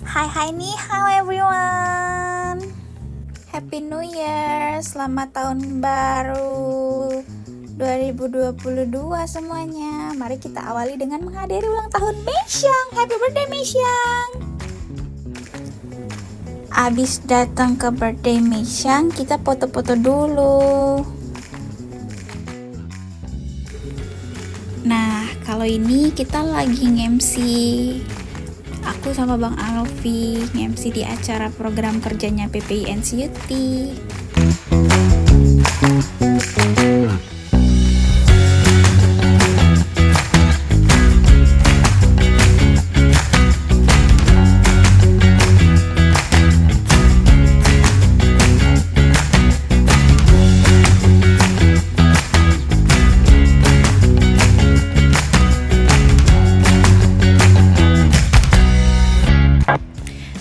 Hai ni hao everyone. Happy New Year. Selamat tahun baru 2022 semuanya. Mari kita awali dengan menghadiri ulang tahun Meisyang. Happy birthday Meisyang. Abis datang ke birthday Meisyang, kita foto-foto dulu. Nah, kalau ini kita lagi nge-MC. Aku sama Bang Alfi nge-MC di acara program kerjanya PPI NCUT.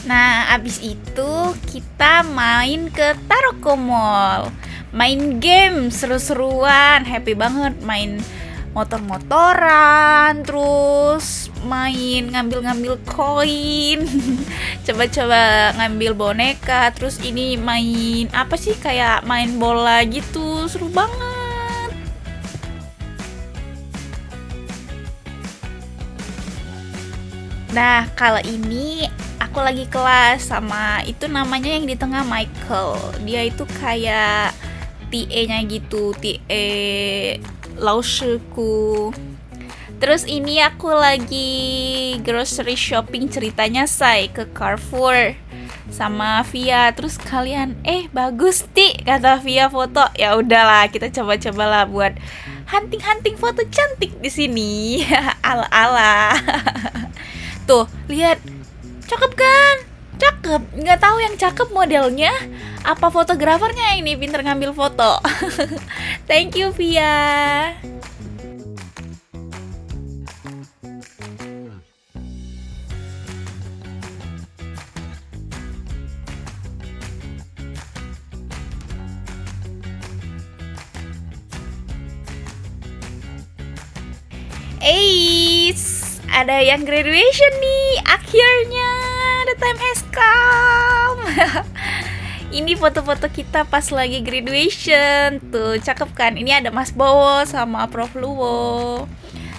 Nah, abis itu kita main ke Taroko Mall. Main game seru-seruan, happy banget. Main motor-motoran, terus main ngambil-ngambil koin. Coba-coba ngambil boneka. Terus ini main apa sih, kayak main bola gitu, seru banget. Nah, kalau ini aku lagi kelas sama itu namanya yang di tengah Michael. Dia itu kayak TA-nya gitu, TA Laoshiku. Terus ini aku lagi grocery shopping, ceritanya Sai ke Carrefour sama Via. Terus kalian, bagus Ti, kata Via foto. Ya udahlah, kita coba-cobalah buat hunting foto cantik di sini. Ala-ala. Tuh, lihat. Cakep kan? Cakep. Nggak tahu yang cakep modelnya apa fotografernya ini pinter ngambil foto. Thank you Via. Ada yang graduation nih, akhirnya the time has come. Ini foto-foto kita pas lagi graduation. Tuh, cakep kan? Ini ada Mas Bowo sama Prof Luwo.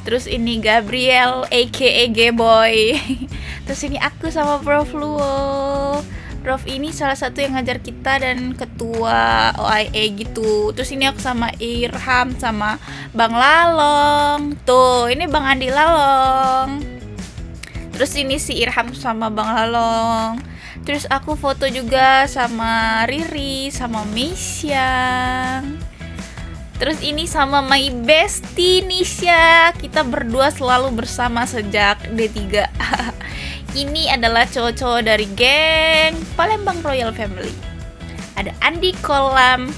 Terus ini Gabriel aka G-Boy. Terus ini aku sama Prof Luwo. Prof ini salah satu yang ngajar kita dan ketua OIA gitu. Terus ini aku sama Irham sama Bang Lalong. Tuh, ini Bang Andi Lalong. Terus ini si Irham sama Bang Lalong. Terus aku foto juga sama Riri sama Meisyang. Terus ini sama my bestie Nisha. Kita berdua selalu bersama sejak D3. Ini adalah cowok-cowok dari geng Palembang Royal Family. Ada Andi Kolam,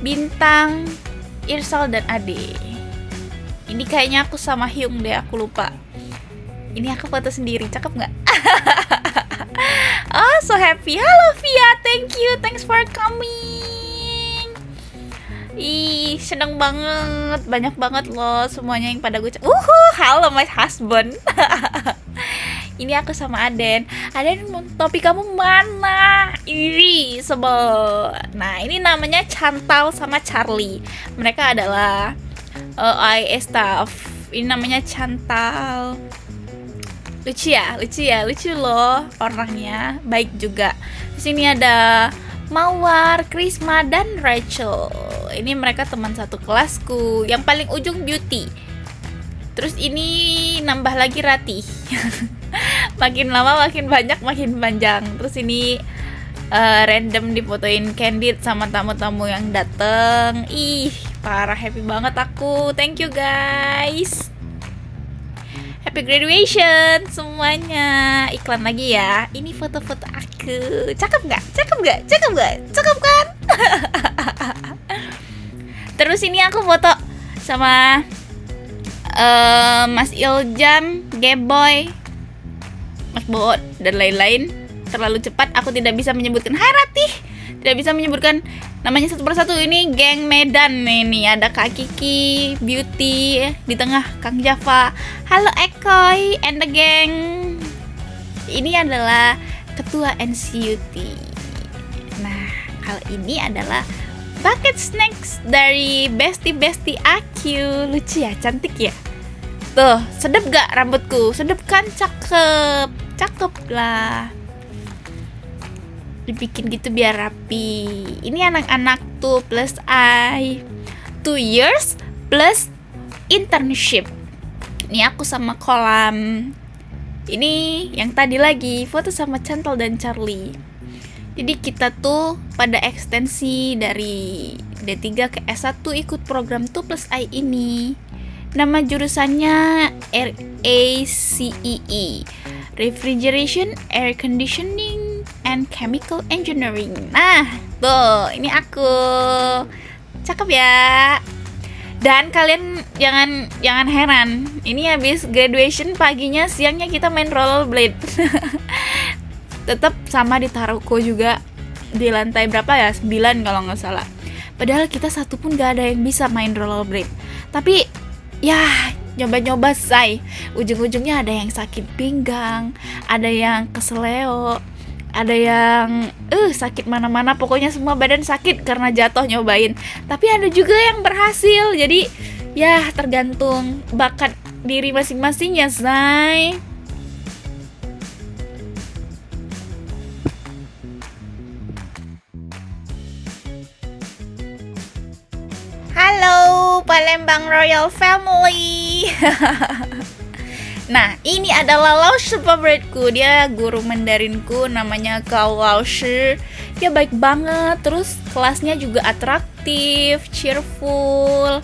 Bintang, Irsal dan Ade. Ini kayaknya aku sama Hyung deh, aku lupa. Ini aku foto sendiri, cakep nggak? Oh, so happy. Halo Via, thank you, thanks for coming. Ih, seneng banget, banyak banget loh semuanya yang pada gue. Halo my husband. Ini aku sama Aden. Aden, topi kamu mana? Iri, sebel. Nah, ini namanya Chantal sama Charlie. Mereka adalah IA staff. Ini namanya Chantal. Lucu loh orangnya. Baik juga. Di sini ada Mawar, Krisma, dan Rachel. Ini mereka teman satu kelasku. Yang paling ujung Beauty. Terus ini nambah lagi Rati. Makin lama makin banyak, makin panjang. Terus ini random difotoin Candid sama tamu-tamu yang dateng. Ih, parah, happy banget aku. Thank you guys. Happy graduation semuanya. Iklan lagi ya. Ini foto-foto aku. Cakep nggak? Cakep kan? Terus ini aku foto sama Mas Iljam, G-Boy, Mas Bowo, dan lain-lain. Terlalu cepat, aku tidak bisa menyebutkan. Hai Ratih, tidak bisa menyebutkan namanya satu persatu. Ini geng Medan. Ini ada Kak Kiki, Beauty, di tengah Kang Java. Halo Ekoy and the gang. Ini adalah ketua NCUT. Nah, kali ini adalah bucket snacks dari bestie aku. Lucu ya, cantik ya. Tuh, sedep gak rambutku? Sedep kan? Cakep. Cakep lah. Dibikin gitu biar rapi. Ini anak-anak tuh plus I 2 years plus internship. Ini aku sama kolam. Ini yang tadi lagi foto sama Chantal dan Charlie. Jadi kita tuh pada ekstensi dari D3 ke S1 ikut program 2 plus I ini. Nama jurusannya RACEE, Refrigeration, Air Conditioning, and Chemical Engineering. Nah, tuh, ini aku. Cakep ya. Dan kalian jangan heran, ini habis graduation paginya, siangnya kita main rollerblade. Tetap sama di Taroko juga, di lantai berapa ya? 9 kalau nggak salah. Padahal kita satu pun gak ada yang bisa main rollerblade. Tapi ya nyoba-nyoba say. Ujung-ujungnya ada yang sakit pinggang, ada yang keseleo, ada yang sakit mana-mana, pokoknya semua badan sakit karena jatuh nyobain. Tapi ada juga yang berhasil. Jadi ya tergantung bakat diri masing-masing ya, say. Halo Palembang Royal Family. Nah, ini adalah Laoshi favoritku. Dia guru Mandarinku, namanya Gao Laoshi. Dia baik banget, terus kelasnya juga atraktif, cheerful.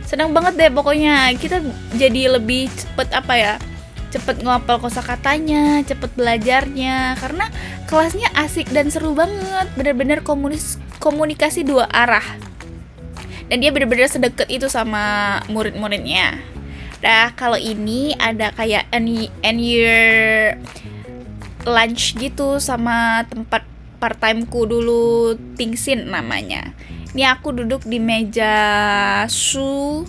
Senang banget deh pokoknya. Kita jadi lebih cepet ngapal kosakatanya, cepet belajarnya, karena kelasnya asik dan seru banget. Bener-bener komunikasi dua arah. Dan dia bener-bener sedekat itu sama murid-muridnya. Nah, kalau ini ada kayak end year lunch gitu sama tempat part timeku dulu, Tingsin namanya. Ini aku duduk di meja su,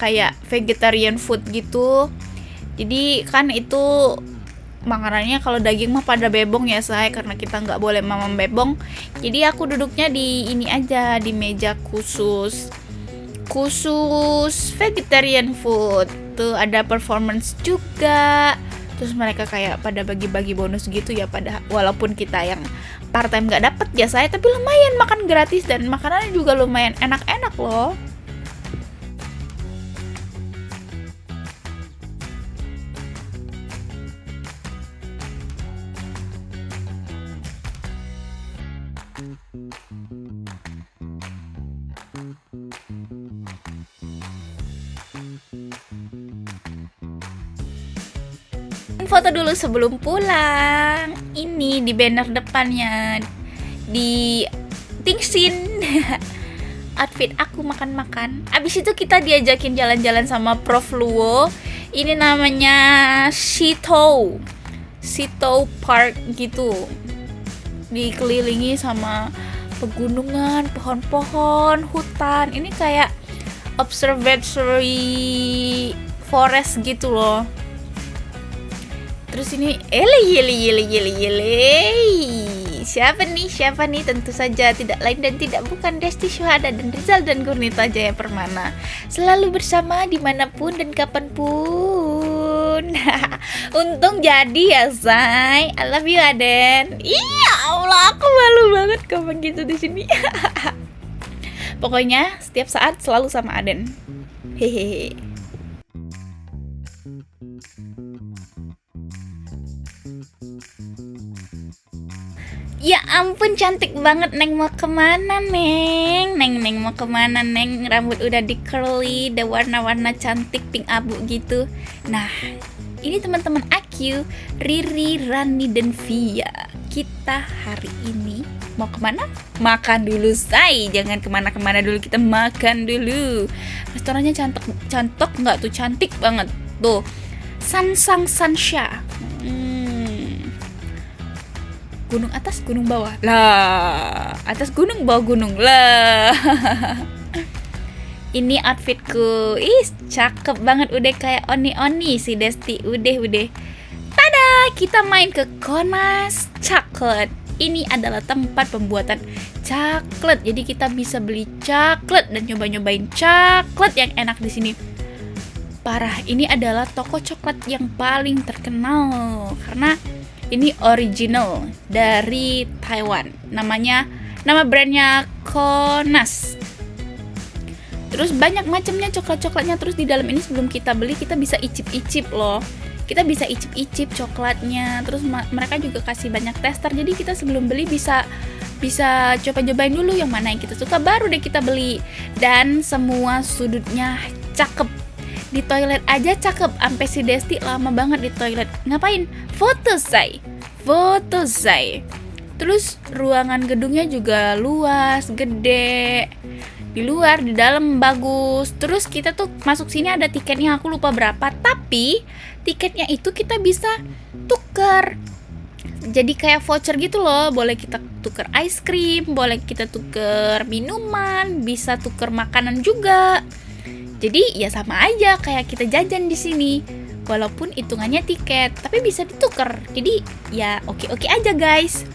kayak vegetarian food gitu. Jadi kan itu makanannya kalau daging mah pada bebong ya say, karena kita nggak boleh mamam bebong. Jadi aku duduknya di ini aja, di meja khusus vegetarian food. Tuh ada performance juga. Terus mereka kayak pada bagi-bagi bonus gitu ya, walaupun kita yang part time nggak dapet ya saya, tapi lumayan makan gratis dan makanannya juga lumayan enak-enak loh. Foto dulu sebelum pulang. Ini di banner depannya di Tingsin. Outfit aku makan-makan. Abis itu kita diajakin jalan-jalan sama Prof Luo. Ini namanya Sito Park gitu. Dikelilingi sama pegunungan, pohon-pohon, hutan. Ini kayak observatory forest gitu loh. Terus ini Siapa nih? Tentu saja tidak lain dan tidak bukan Desti Syuhada dan Rizal dan Gurnita Jaya Permana. Selalu bersama dimanapun dan kapanpun. Untung jadi ya say. I love you Aden. Iya Allah, aku malu banget kapan gitu di sini. Pokoknya setiap saat selalu sama Aden. Hehehe. Ya ampun, cantik banget. Neng mau kemana Neng? Neng mau kemana Neng? Rambut udah di curly, ada warna-warna cantik pink abu gitu. Nah, ini teman-teman aku, Riri, Rani, dan Via. Kita hari ini mau kemana? Makan dulu say. Jangan kemana-kemana dulu, kita makan dulu. Restorannya cantik nggak tuh? Cantik banget tuh. Sansang Sansha. Gunung atas, gunung bawah. Lah, atas gunung, bawah gunung. Lah. Ini outfitku. Ih, cakep banget. Udah kayak oni-oni si Desti. Udah. Tada! kita main ke Konas Chocolate. Ini adalah tempat pembuatan coklat. Jadi kita bisa beli coklat dan nyoba-nyobain coklat yang enak di sini. Parah, ini adalah toko coklat yang paling terkenal karena ini original dari Taiwan. Nama brandnya Konas. Terus banyak macamnya coklatnya. Terus di dalam ini sebelum kita beli kita bisa icip-icip loh. Kita bisa icip-icip coklatnya. Terus mereka juga kasih banyak tester. Jadi kita sebelum beli bisa coba-cobain dulu yang mana yang kita suka, baru deh kita beli. Dan semua sudutnya cakep. Di toilet aja cakep. Sampai si Desti lama banget di toilet. Ngapain? Foto say. Terus ruangan gedungnya juga luas, gede. Di luar, di dalam bagus. Terus kita tuh masuk sini ada tiketnya, aku lupa berapa. Tapi tiketnya itu kita bisa tuker. Jadi kayak voucher gitu loh. Boleh kita tuker ice cream, boleh kita tuker minuman, bisa tuker makanan juga. Jadi ya sama aja kayak kita jajan di sini. Walaupun hitungannya tiket, tapi bisa ditukar. Jadi ya oke aja guys.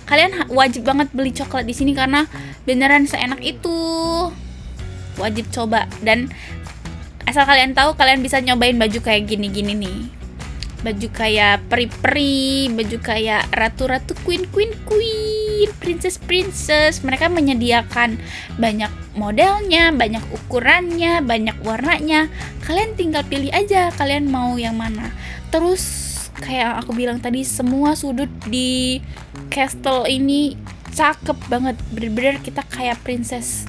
Kalian wajib banget beli coklat di sini karena beneran seenak itu. Wajib coba. Dan asal kalian tahu, kalian bisa nyobain baju kayak gini-gini nih. Baju kayak peri-peri, baju kayak ratu-ratu, queen, princess. Mereka menyediakan banyak modelnya, banyak ukurannya, banyak warnanya. Kalian tinggal pilih aja kalian mau yang mana. Terus kayak aku bilang tadi, semua sudut di castle ini cakep banget. Bener-bener kita kayak princess.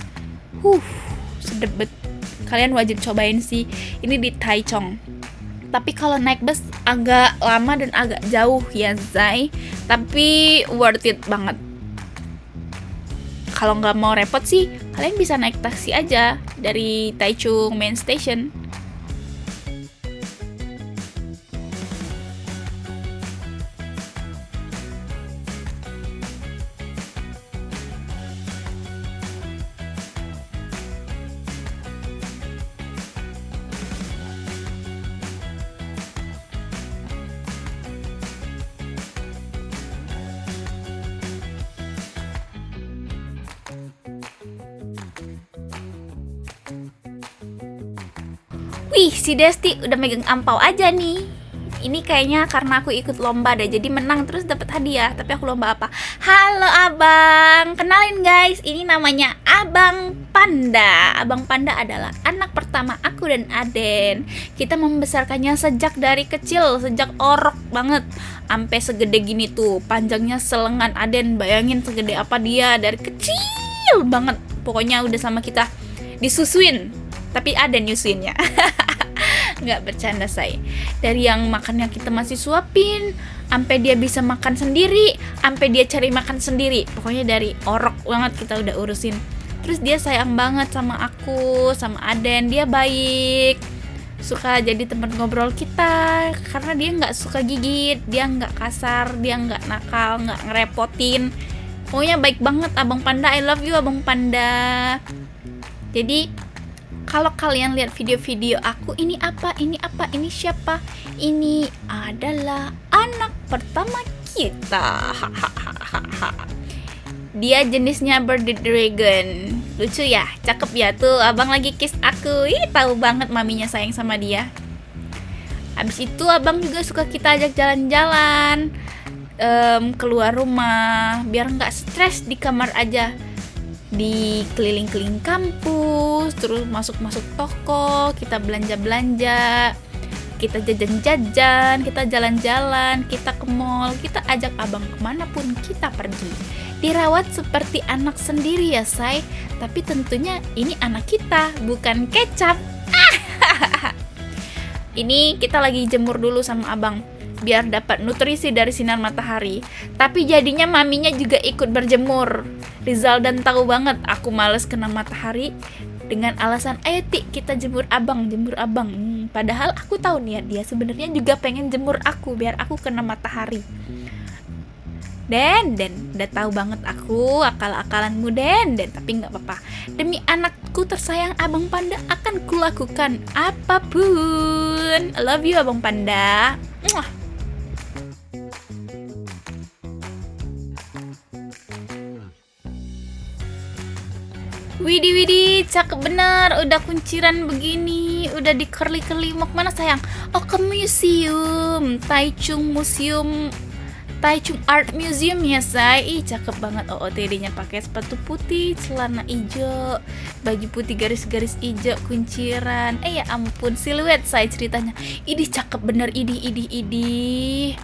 Sedep banget. Kalian wajib cobain sih. Ini di Taichung. Tapi kalau naik bus agak lama dan agak jauh ya Zai. Tapi worth it banget. Kalau nggak mau repot sih, kalian bisa naik taksi aja dari Taichung Main Station. Wih, si Desti udah megang ampau aja nih. Ini kayaknya karena aku ikut lomba deh, jadi menang terus dapat hadiah. Tapi aku lomba apa? Halo abang, kenalin guys, ini namanya Abang Panda. Abang Panda adalah anak pertama aku dan Aden. Kita membesarkannya sejak dari kecil, sejak orok banget, sampai segede gini tuh, panjangnya selengan. Aden bayangin segede apa dia dari kecil banget. Pokoknya udah sama kita disusuin, tapi Aden nyusuinnya. Nggak bercanda say. Dari yang makannya kita masih suapin, sampai dia bisa makan sendiri, sampai dia cari makan sendiri. Pokoknya dari orok banget kita udah urusin. Terus dia sayang banget sama aku, sama Aden. Dia baik, suka jadi teman ngobrol kita, karena dia nggak suka gigit, dia nggak kasar, dia nggak nakal, nggak ngerepotin. Pokoknya baik banget Abang Panda. I love you Abang Panda. Jadi kalau kalian lihat video-video aku, ini apa, ini siapa? Ini adalah anak pertama kita. Dia jenisnya Birdie Dragon. Lucu ya, cakep ya tuh. Abang lagi kiss aku. Ih, tahu banget maminya sayang sama dia. Habis itu abang juga suka kita ajak jalan-jalan, keluar rumah, biar nggak stres di kamar aja. Di keliling-keliling kampus, terus masuk-masuk toko, kita belanja-belanja, kita jajan-jajan, kita jalan-jalan, kita ke mall, kita ajak abang kemanapun kita pergi. Dirawat seperti anak sendiri ya say, tapi tentunya ini anak kita, bukan kecap. Ini kita lagi jemur dulu sama abang, biar dapat nutrisi dari sinar matahari. Tapi jadinya maminya juga ikut berjemur. Rizal dan tahu banget aku males kena matahari, dengan alasan ayo Tik kita jemur abang. Padahal aku tahu niat dia sebenarnya juga pengen jemur aku biar aku kena matahari. Den udah tahu banget aku akal-akalanmu Den, tapi nggak apa-apa. Demi anakku tersayang Abang Panda akan kulakukan apapun. I love you Abang Panda. Mwah. Widih widih, cakep benar. Udah kunciran begini, udah di curly-curly. Mau kemana sayang? Oh, ke museum Taichung Museum, Taichung Art Museum ya say. Ih cakep banget. OOTD-nya pakai sepatu putih, celana hijau, baju putih garis-garis hijau, kunciran. Ya ampun, siluet say ceritanya. Idih cakep bener, idih.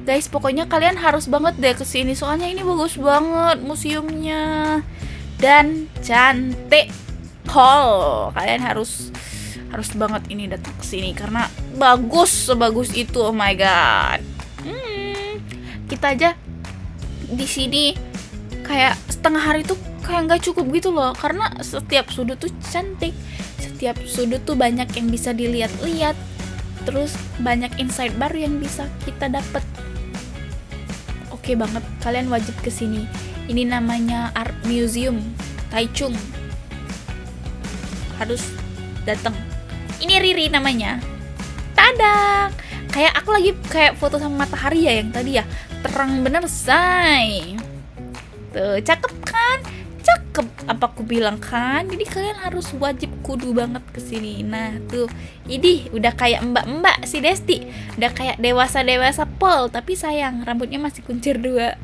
Guys, pokoknya kalian harus banget deh kesini, soalnya ini bagus banget museumnya dan cantik. Kalian harus banget ini datang ke sini karena bagus, sebagus itu. Oh my god. Kita aja di sini kayak setengah hari tuh kayak nggak cukup gitu loh, karena setiap sudut tuh cantik, setiap sudut tuh banyak yang bisa dilihat-lihat, terus banyak insight baru yang bisa kita dapat. Oke banget, kalian wajib kesini. Ini namanya Art Museum Taichung. Harus datang. Ini Riri namanya. Tadang. Kayak aku lagi kayak foto sama matahari ya yang tadi ya. Terang bener say. Tuh, cakep kan? Cakep apa aku bilang kan? Jadi kalian harus wajib kudu banget kesini. Nah tuh, ini udah kayak mbak-mbak si Desti, udah kayak dewasa pol, tapi sayang rambutnya masih kuncir 2.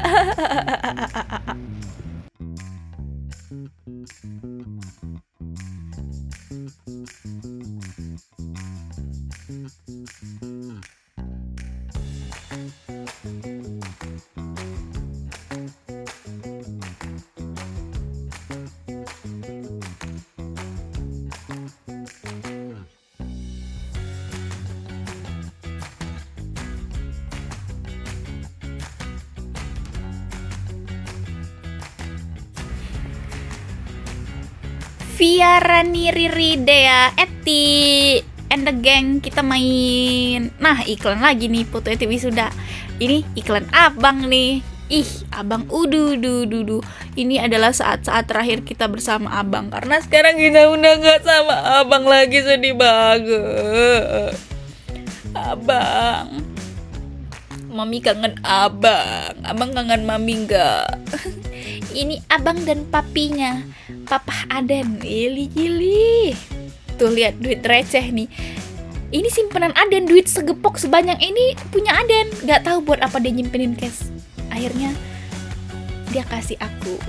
Via Rani Riri Dea Eti and the gang, kita main. Nah iklan lagi nih, foto Eti wisuda. Ini iklan abang nih. Ih abang, dudu. Ini adalah saat-saat terakhir kita bersama abang, karena sekarang kita udah gak sama abang lagi. Sedih banget. Abang, mami kangen abang. Abang kangen mami gak? Ini abang dan papinya, Papa Aden. Gili. Tuh lihat duit receh nih. Ini simpanan Aden, duit segepok sebanyak ini punya Aden. Gak tahu buat apa dia nyimpenin cash. Akhirnya dia kasih aku.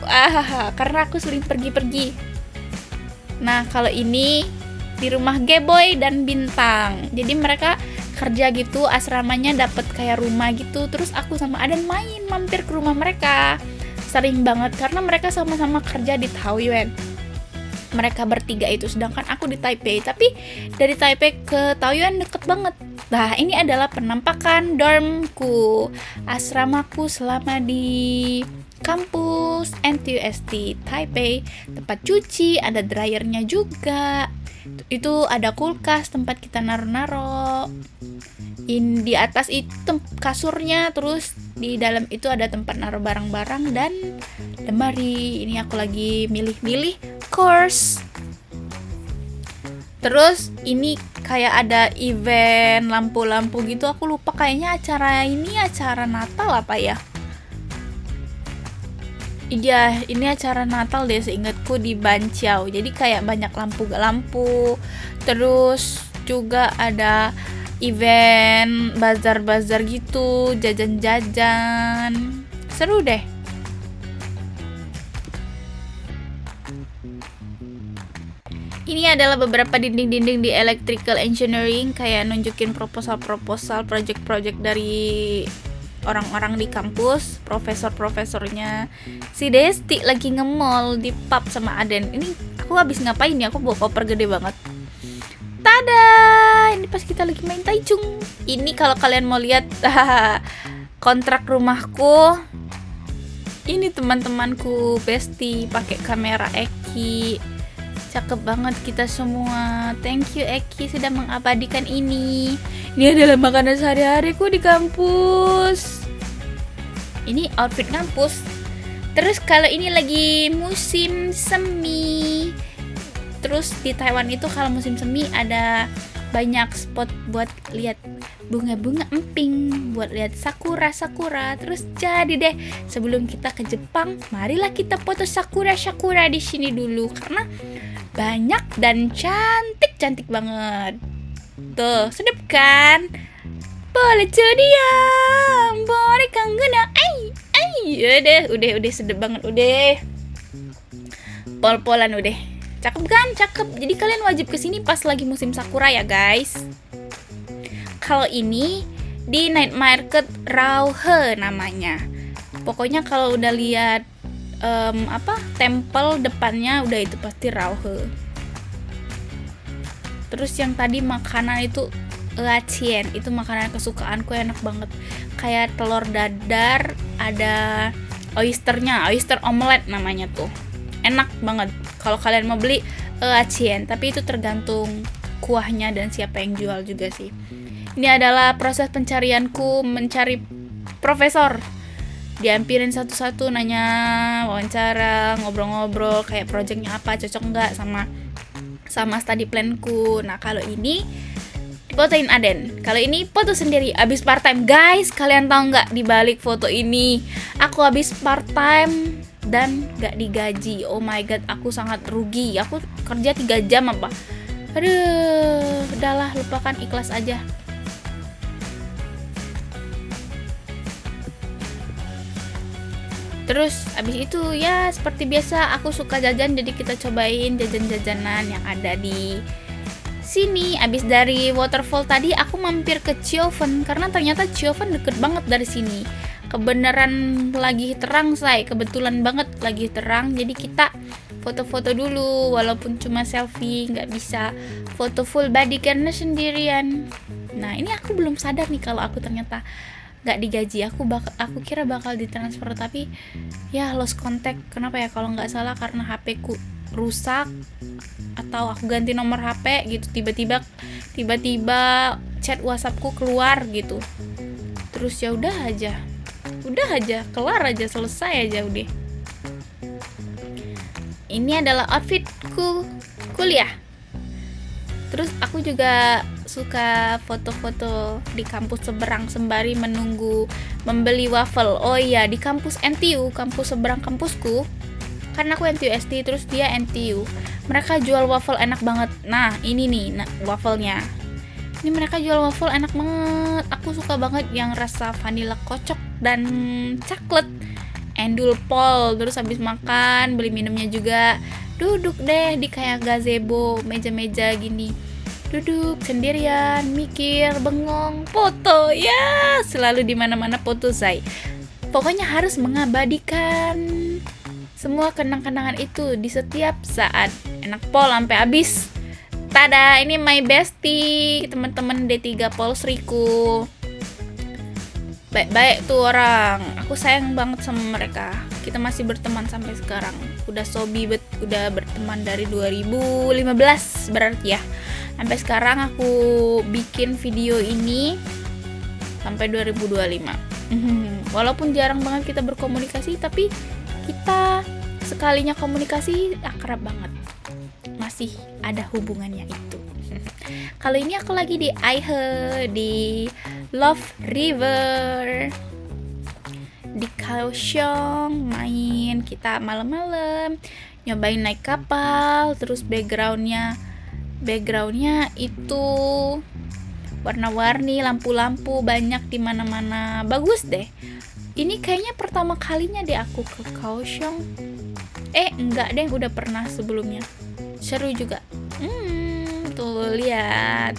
Karena aku sering pergi-pergi. Nah kalau ini di rumah Geboy dan Bintang. Jadi mereka kerja gitu, asramanya dapat kayak rumah gitu. Terus aku sama Aden mampir ke rumah mereka. Sering banget karena mereka sama-sama kerja di Taoyuan. Mereka bertiga itu, sedangkan aku di Taipei. Tapi dari Taipei ke Taoyuan deket banget. Nah ini adalah penampakan dormku, asramaku selama di kampus NTUST Taipei. Tempat cuci, ada dryernya juga. Itu ada kulkas tempat kita naro-naro. Di atas itu kasurnya, terus di dalam itu ada tempat naruh barang-barang dan lemari. Ini aku lagi milih-milih course. Terus ini kayak ada event lampu-lampu gitu. Aku lupa, kayaknya acara Natal apa ya? Iya, ini acara Natal deh seingatku di Banqiao. Jadi kayak banyak lampu. Terus juga ada event bazar-bazar gitu, jajan-jajan. Seru deh. Ini adalah beberapa dinding-dinding di electrical engineering, kayak nunjukin proposal project-project dari orang-orang di kampus, profesor-profesornya. Si Desti lagi nge-mall di pub sama Aden. Ini aku habis ngapain ya? Aku bawa koper gede banget. Tada! Ini pas kita lagi main Taichung. Ini kalau kalian mau lihat kontrak rumahku. Ini teman-temanku Besti pakai kamera Eki. Cakep banget kita semua. Thank you Eki sudah mengabadikan ini. Ini adalah makanan sehari-hariku di kampus. Ini outfit kampus. Terus kalau ini lagi musim semi. Terus di Taiwan itu kalau musim semi ada banyak spot buat lihat bunga-bunga emping, buat lihat sakura. Terus jadi deh, sebelum kita ke Jepang, marilah kita foto sakura di sini dulu karena banyak dan cantik banget. Tuh, sedep kan? Boleh diam, boleh kangen. Udah sedep banget udah. Pol-polan udah. Cakep kan? Cakep. Jadi kalian wajib kesini pas lagi musim sakura ya guys. Kalau ini di Night Market Rauhe namanya. Pokoknya kalau udah lihat tempel depannya udah itu pasti Rauhe. Terus yang tadi makanan itu Lachien, itu makanan kesukaanku, enak banget. Kayak telur dadar, ada oysternya, oyster omelet namanya tuh. Enak banget. Kalau kalian mau beli Lachien, tapi itu tergantung kuahnya dan siapa yang jual juga sih. Ini adalah proses pencarianku mencari profesor. Diampirin satu-satu, nanya, wawancara, ngobrol-ngobrol kayak projectnya apa, cocok nggak sama study planku. Nah kalau ini fotoin Aden. Kalau ini foto sendiri abis part time. Guys, kalian tahu nggak di balik foto ini aku abis part time dan nggak digaji. Oh my god, aku sangat rugi. Aku kerja 3 jam apa. Aduh, udahlah, lupakan, ikhlas aja. Terus abis itu ya seperti biasa aku suka jajan, jadi kita cobain jajan-jajanan yang ada di sini. Abis dari waterfall tadi aku mampir ke Chiofen karena ternyata Chiofen deket banget dari sini. Kebenaran lagi terang kebetulan banget lagi terang, jadi kita foto-foto dulu walaupun cuma selfie, nggak bisa foto full body karena sendirian. Nah ini aku belum sadar nih kalau aku ternyata nggak digaji. Aku kira bakal ditransfer, tapi ya lost contact. Kenapa ya? Kalau nggak salah karena HP ku rusak atau aku ganti nomor HP gitu, tiba-tiba chat WhatsAppku keluar gitu. Terus ya udah aja kelar aja, selesai aja udah. Ini adalah outfitku kuliah. Terus aku juga suka foto-foto di kampus seberang sembari menunggu membeli waffle. Oh iya, di kampus NTU, kampus seberang kampusku, karena aku NTU ST, terus dia NTU. Mereka jual waffle enak banget. Nah, ini nih waffle-nya. Ini mereka jual waffle enak banget. Aku suka banget yang rasa vanilla kocok dan coklat. Endul pol. Terus habis makan, beli minumnya juga. Duduk deh di kayak gazebo, meja-meja gini. Duduk sendirian, mikir, bengong, foto. Ya, selalu di mana-mana foto Zai. Pokoknya harus mengabadikan semua kenang-kenangan itu di setiap saat. Enak pol sampai habis. Tada, ini my bestie, teman-teman D3 Polsriku. Baik-baik tuh orang. Aku sayang banget sama mereka. Kita masih berteman sampai sekarang. Udah udah berteman dari 2015 berarti ya. Sampai sekarang aku bikin video ini sampai 2025. Walaupun jarang banget kita berkomunikasi, tapi kita sekalinya komunikasi akrab banget. Masih ada hubungannya itu. Kali ini aku lagi di Aihe, di Love River, di Kaohsiung, main kita malam-malam, nyobain naik kapal. Terus backgroundnya itu warna-warni, lampu-lampu banyak di mana-mana, bagus deh. Ini kayaknya pertama kalinya deh aku ke Kaohsiung. Enggak deh, udah pernah sebelumnya. Seru juga. Tuh lihat.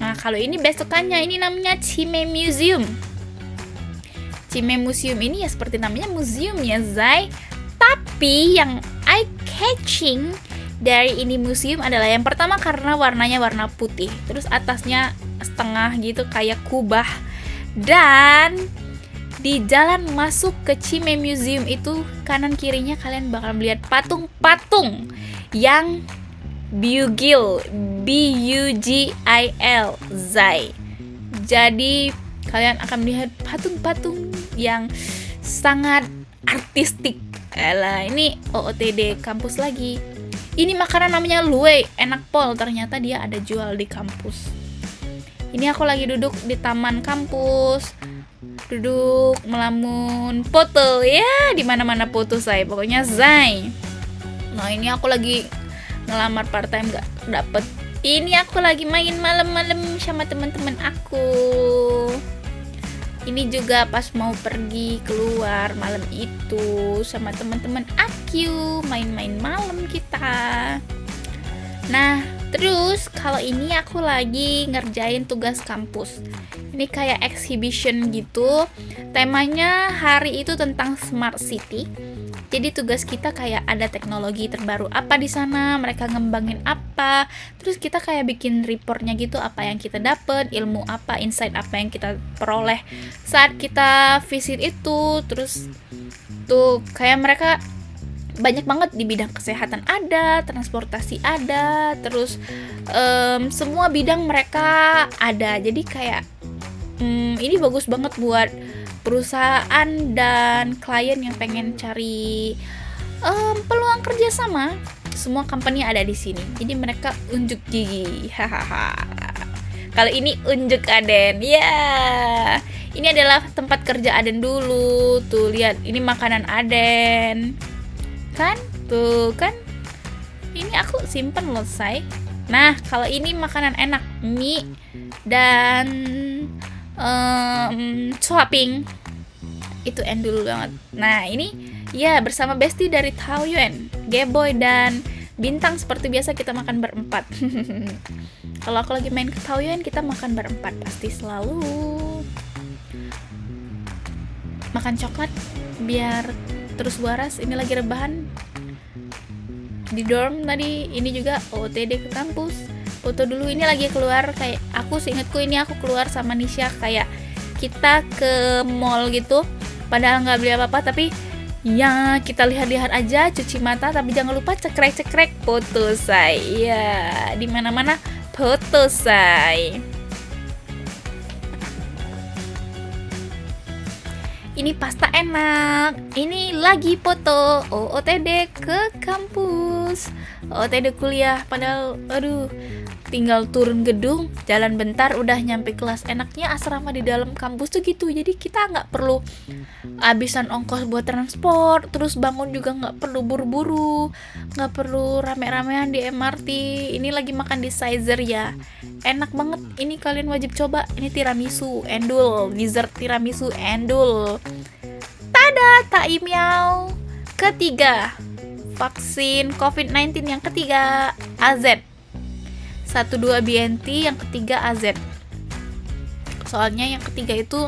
Nah, kalau ini besokannya, ini namanya Chime Museum. Chime Museum ini ya seperti namanya museum ya, Zai. Tapi yang eye catching dari ini museum adalah yang pertama karena warnanya warna putih. Terus atasnya setengah gitu kayak kubah. Dan di jalan masuk ke Chime Museum itu kanan kirinya kalian bakal melihat patung-patung yang Bugil, Bugil, Zai. Jadi kalian akan melihat patung-patung yang sangat artistik. Ini OOTD kampus lagi. Ini makanan namanya luwei, enak pol, ternyata dia ada jual di kampus. Ini aku lagi duduk di taman kampus, duduk melamun foto ya, di mana-mana foto saya, pokoknya Zai. Nah ini aku lagi ngelamar part time gak dapet. Ini aku lagi main malam-malam sama teman-teman aku. Ini juga pas mau pergi keluar malam itu sama teman-teman aku, main-main malam kita. Nah, terus kalau ini aku lagi ngerjain tugas kampus. Ini kayak exhibition gitu. Temanya hari itu tentang smart city. Jadi tugas kita kayak ada teknologi terbaru apa di sana, mereka ngembangin apa, terus kita kayak bikin reportnya gitu, apa yang kita dapet, ilmu apa, insight apa yang kita peroleh saat kita visit itu. Terus tuh kayak mereka banyak banget di bidang kesehatan ada, transportasi ada, terus semua bidang mereka ada. Jadi kayak ini bagus banget buat perusahaan dan klien yang pengen cari peluang kerjasama. Semua company ada di sini. Jadi mereka unjuk gigi. Hahaha. Kalau ini unjuk Aden. Ya. Ini adalah tempat kerja Aden dulu. Tuh lihat, ini makanan Aden. Kan? Tuh kan? Ini aku simpen loh, say. Nah, kalau ini makanan enak, mie dan swapping itu endul banget. Nah ini ya bersama bestie dari Taoyuan, Geboy dan Bintang. Seperti biasa kita makan berempat. Kalau aku lagi main ke Taoyuan kita makan berempat pasti selalu. Makan coklat biar terus waras. Ini lagi rebahan di dorm tadi. Ini juga OOTD ke kampus. Foto dulu. Ini lagi keluar kayak aku seingatku ini aku keluar sama Nisha kayak kita ke mall gitu, padahal nggak beli apa-apa tapi ya kita lihat-lihat aja, cuci mata, tapi jangan lupa cekrek-cekrek foto saya. Di mana-mana foto saya. Ini pasta enak. Ini lagi foto OOTD ke kampus. OOTD kuliah padahal aduh tinggal turun gedung, jalan bentar udah nyampe kelas. Enaknya asrama di dalam kampus tuh gitu. Jadi kita nggak perlu habisan ongkos buat transport, terus bangun juga nggak perlu buru-buru, nggak perlu rame-ramean di MRT. Ini lagi makan di Sizer ya, enak banget. Ini kalian wajib coba. Ini tiramisu endul, dessert tiramisu endul. Tada, taimiao. Ketiga, vaksin COVID-19 yang ketiga AZ. 1-2 BNT, yang ketiga AZ. Soalnya yang ketiga itu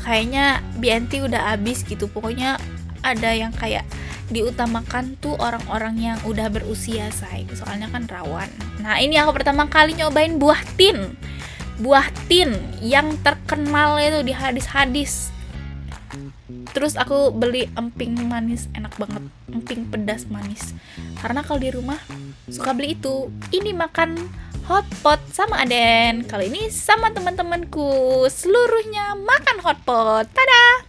kayaknya BNT udah habis gitu. Pokoknya ada yang kayak diutamakan tuh orang-orang yang udah berusia, say. Soalnya kan rawan. Nah, ini aku pertama kali nyobain buah tin. Buah tin yang terkenal itu di hadis-hadis. Terus aku beli emping manis, enak banget. Emping pedas manis. Karena kalau di rumah suka beli itu. Ini makan hotpot sama Aden. Kali ini sama teman-temanku. Seluruhnya makan hotpot. Tada!